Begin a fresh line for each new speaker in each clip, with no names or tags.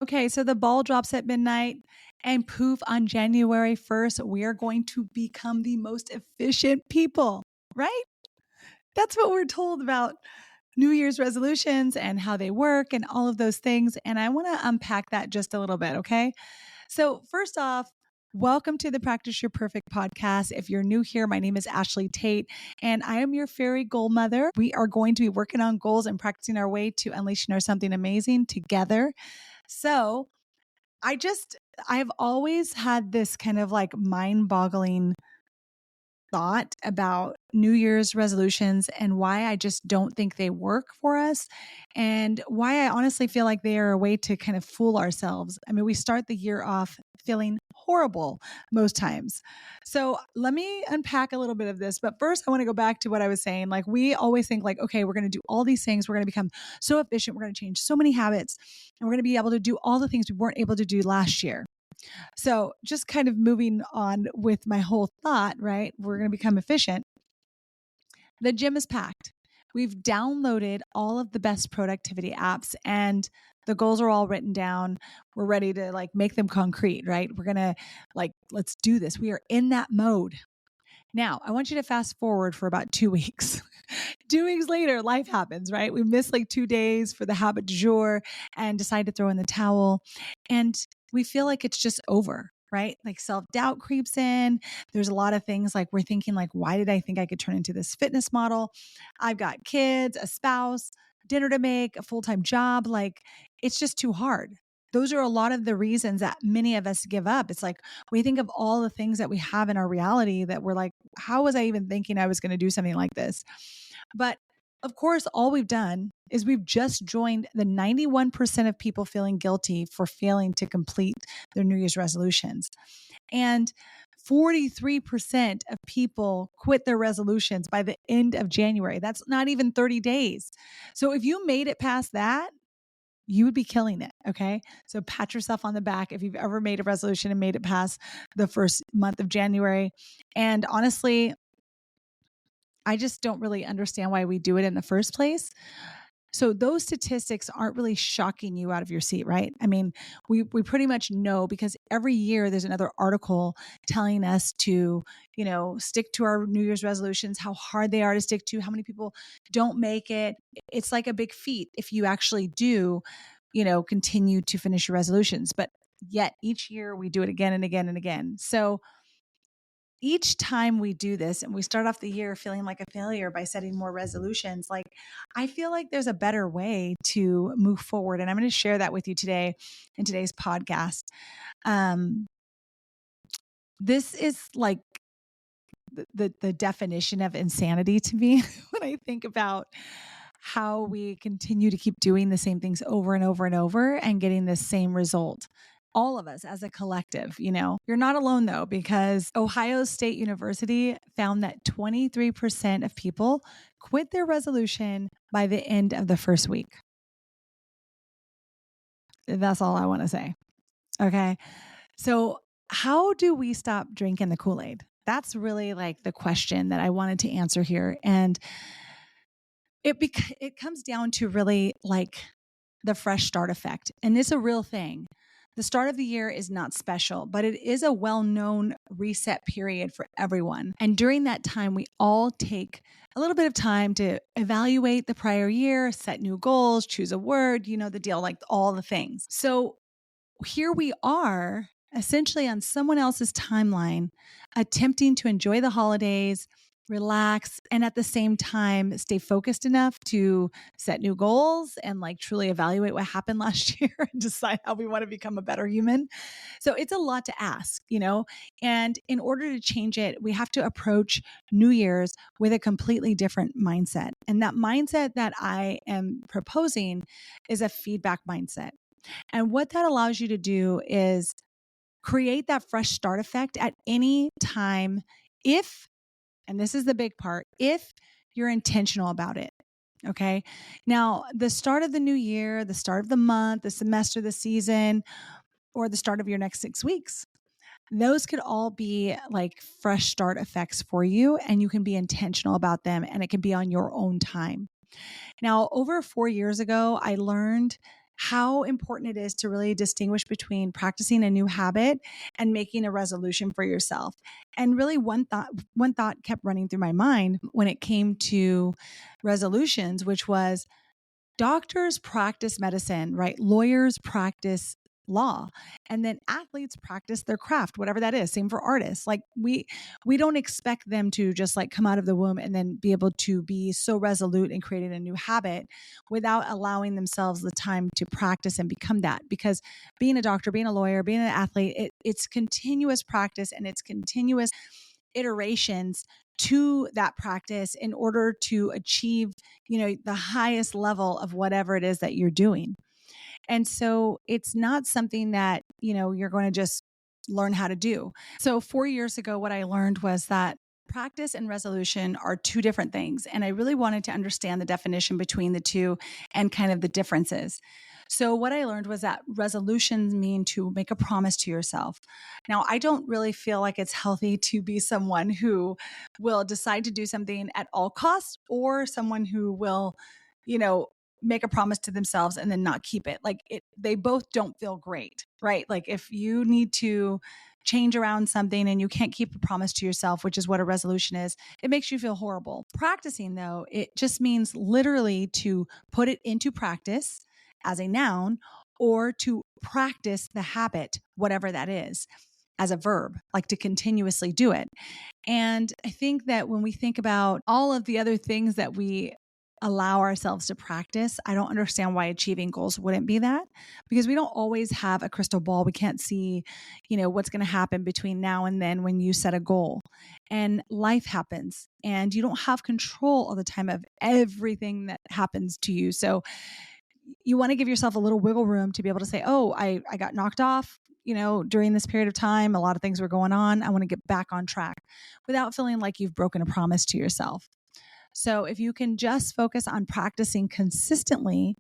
Okay, so the ball drops at midnight and poof, on January 1st, we are going to become the most efficient people, right? That's what we're told about New Year's resolutions and how they work and all of those things. And I want to unpack that just a little bit, okay? So, first off, welcome to the Practice Your Perfect podcast. If you're new here, my name is Ashlee Tate, and I am your fairy goal mother. We are going to be working on goals and practicing our way to unleashing our something amazing together. So, I just, I've always had this kind of like mind boggling thought about New Year's resolutions and why I just don't think they work for us and why I honestly feel like they are a way to kind of fool ourselves. I mean, we start the year off feeling horrible most times. So let me unpack a little bit of this. But first, I want to go back to what I was saying. Like, we always think like, okay, we're going to do all these things. We're going to become so efficient. We're going to change so many habits and we're going to be able to do all the things we weren't able to do last year. So just kind of moving on with my whole thought, right? We're going to become efficient. The gym is packed. We've downloaded all of the best productivity apps and the goals are all written down. We're ready to like make them concrete, right? We're going to like, let's do this. We are in that mode. Now, I want you to fast forward for about 2 weeks. 2 weeks later, life happens, right? We miss like 2 days for the habit du jour and decide to throw in the towel. And we feel like it's just over, right? Like self-doubt creeps in. There's a lot of things like we're thinking like, why did I think I could turn into this fitness model? I've got kids, a spouse, dinner to make, a full-time job. Like it's just too hard. Those are a lot of the reasons that many of us give up. It's like we think of all the things that we have in our reality that we're like, how was I even thinking I was going to do something like this? But of course, all we've done is we've just joined the 91% of people feeling guilty for failing to complete their New Year's resolutions. And 43% of people quit their resolutions by the end of January. That's not even 30 days. So if you made it past that, you would be killing it. Okay. So pat yourself on the back if you've ever made a resolution and made it past the first month of January. And honestly, I just don't really understand why we do it in the first place. So those statistics aren't really shocking you out of your seat, right? I mean, we pretty much know because every year there's another article telling us to, stick to our New Year's resolutions, how hard they are to stick to, how many people don't make it. It's like a big feat if you actually do, continue to finish your resolutions. But yet each year we do it again and again and again. So each time we do this and we start off the year feeling like a failure by setting more resolutions, like I feel like there's a better way to move forward. And I'm going to share that with you today in today's podcast. This is like the definition of insanity to me when I think about how we continue to keep doing the same things over and over and over and getting the same result. All of us as a collective, You're not alone though, because Ohio State University found that 23% of people quit their resolution by the end of the first week. That's all I want to say. Okay. So how do we stop drinking the Kool-Aid? That's really like the question that I wanted to answer here. And it comes down to really like the fresh start effect. And it's a real thing. The start of the year is not special, but it is a well-known reset period for everyone. And during that time, we all take a little bit of time to evaluate the prior year, set new goals, choose a word, the deal, like all the things. So here we are essentially on someone else's timeline, attempting to enjoy the holidays, relax, and at the same time, stay focused enough to set new goals and like truly evaluate what happened last year and decide how we want to become a better human. So it's a lot to ask, and in order to change it, we have to approach New Year's with a completely different mindset. And that mindset that I am proposing is a feedback mindset. And what that allows you to do is create that fresh start effect at any time if, and this is the big part, if you're intentional about it. Okay. Now, the start of the new year, the start of the month, the semester, the season, or the start of your next 6 weeks, those could all be like fresh start effects for you, and you can be intentional about them, and it can be on your own time. Now, over 4 years ago, I learned how important it is to really distinguish between practicing a new habit and making a resolution for yourself. And really one thought kept running through my mind when it came to resolutions, which was doctors practice medicine, right? Lawyers practice law, and then athletes practice their craft, whatever that is. Same for artists. Like we don't expect them to just like come out of the womb and then be able to be so resolute in creating a new habit without allowing themselves the time to practice and become that. Because being a doctor, being a lawyer, being an athlete, it's continuous practice and it's continuous iterations to that practice in order to achieve, the highest level of whatever it is that you're doing. And so it's not something that, you're going to just learn how to do. So 4 years ago, what I learned was that practice and resolution are two different things. And I really wanted to understand the definition between the two and kind of the differences. So what I learned was that resolutions mean to make a promise to yourself. Now, I don't really feel like it's healthy to be someone who will decide to do something at all costs or someone who will, make a promise to themselves and then not keep it. Like they both don't feel great, right? Like if you need to change around something and you can't keep a promise to yourself, which is what a resolution is, it makes you feel horrible. Practicing though, it just means literally to put it into practice as a noun or to practice the habit, whatever that is, as a verb, like to continuously do it. And I think that when we think about all of the other things that we allow ourselves to practice, I don't understand why achieving goals wouldn't be that, because we don't always have a crystal ball. We can't see, what's going to happen between now and then when you set a goal. And life happens and you don't have control all the time of everything that happens to you. So you want to give yourself a little wiggle room to be able to say, oh, I got knocked off, during this period of time. A lot of things were going on. I want to get back on track without feeling like you've broken a promise to yourself. So if you can just focus on practicing consistently,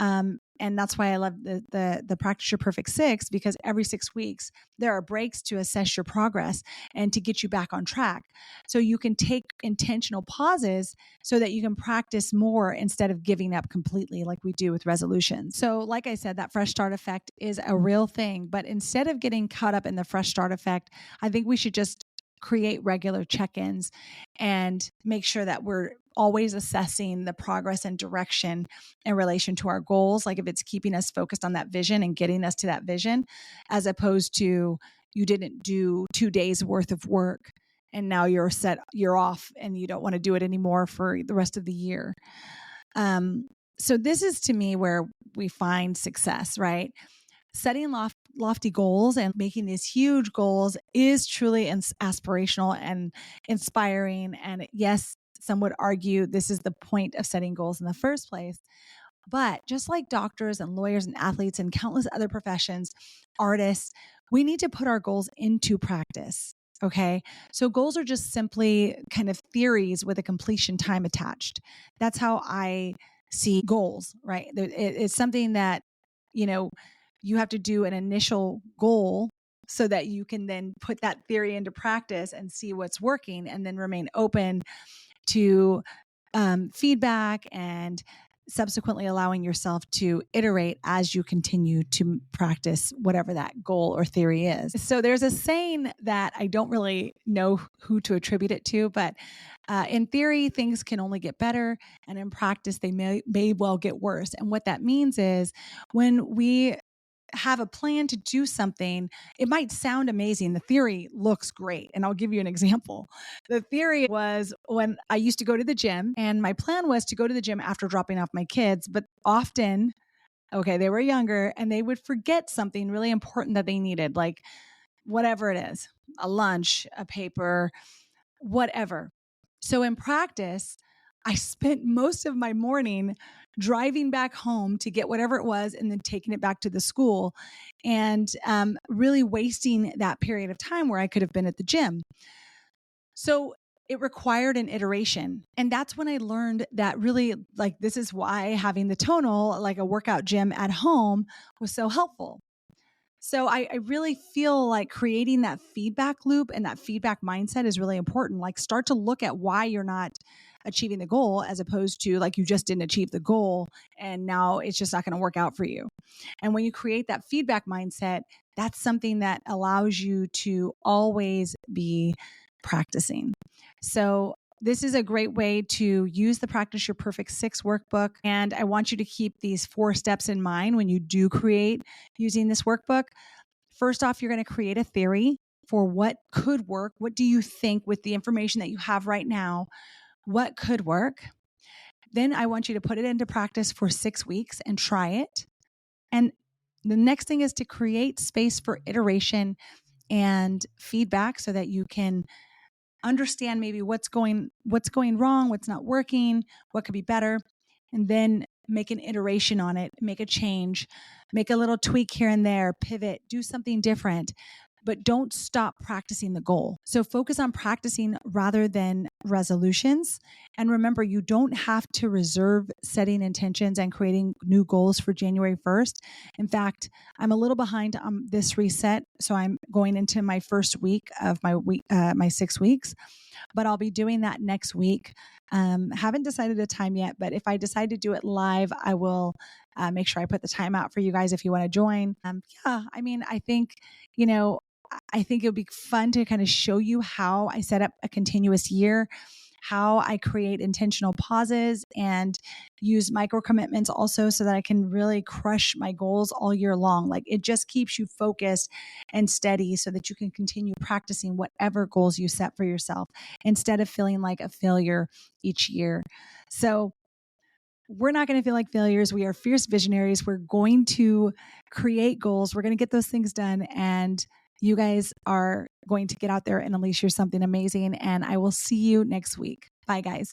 and that's why I love the Practice Your Perfect 6, because every 6 weeks there are breaks to assess your progress and to get you back on track. So you can take intentional pauses so that you can practice more instead of giving up completely like we do with resolutions. So like I said, that fresh start effect is a real thing, but instead of getting caught up in the fresh start effect, I think we should just create regular check-ins and make sure that we're always assessing the progress and direction in relation to our goals. Like if it's keeping us focused on that vision and getting us to that vision, as opposed to you didn't do 2 days worth of work and now you're off and you don't want to do it anymore for the rest of the year. So this is to me where we find success, right? Setting lofty goals and making these huge goals is truly aspirational and inspiring. And yes, some would argue this is the point of setting goals in the first place. But just like doctors and lawyers and athletes and countless other professions, artists, we need to put our goals into practice. Okay. So goals are just simply kind of theories with a completion time attached. That's how I see goals, right? It's something that, you have to do an initial goal so that you can then put that theory into practice and see what's working and then remain open to feedback and subsequently allowing yourself to iterate as you continue to practice whatever that goal or theory is. So there's a saying that I don't really know who to attribute it to, but in theory, things can only get better, and in practice, they may well get worse. And what that means is when we have a plan to do something, it might sound amazing. The theory looks great. And I'll give you an example. The theory was when I used to go to the gym, and my plan was to go to the gym after dropping off my kids, but often, they were younger and they would forget something really important that they needed, like whatever it is, a lunch, a paper, whatever. So in practice, I spent most of my morning driving back home to get whatever it was and then taking it back to the school, and really wasting that period of time where I could have been at the gym. So it required an iteration. And that's when I learned that really, like, this is why having the tonal, like a workout gym at home, was so helpful. So I really feel like creating that feedback loop and that feedback mindset is really important. Like start to look at why you're not achieving the goal, as opposed to like you just didn't achieve the goal and now it's just not going to work out for you. And when you create that feedback mindset, that's something that allows you to always be practicing. So this is a great way to use the Practice Your Perfect 6 workbook. And I want you to keep these 4 steps in mind when you do create using this workbook. First off, you're going to create a theory for what could work. What do you think, with the information that you have right now, what could work? Then I want you to put it into practice for 6 weeks and try it. And the next thing is to create space for iteration and feedback so that you can understand maybe what's going wrong, what's not working, what could be better, and then make an iteration on it, make a change, make a little tweak here and there, pivot, do something different. But don't stop practicing the goal. So focus on practicing rather than resolutions. And remember, you don't have to reserve setting intentions and creating new goals for January 1st. In fact, I'm a little behind on this reset. So I'm going into my first week of my 6 weeks, but I'll be doing that next week. Haven't decided a time yet, but if I decide to do it live, I will make sure I put the time out for you guys if you want to join. I think it would be fun to kind of show you how I set up a continuous year, how I create intentional pauses and use micro commitments also, so that I can really crush my goals all year long. Like, it just keeps you focused and steady so that you can continue practicing whatever goals you set for yourself instead of feeling like a failure each year. So we're not going to feel like failures. We are fierce visionaries. We're going to create goals. We're going to get those things done. And you guys are going to get out there and unleash something amazing. And I will see you next week. Bye, guys.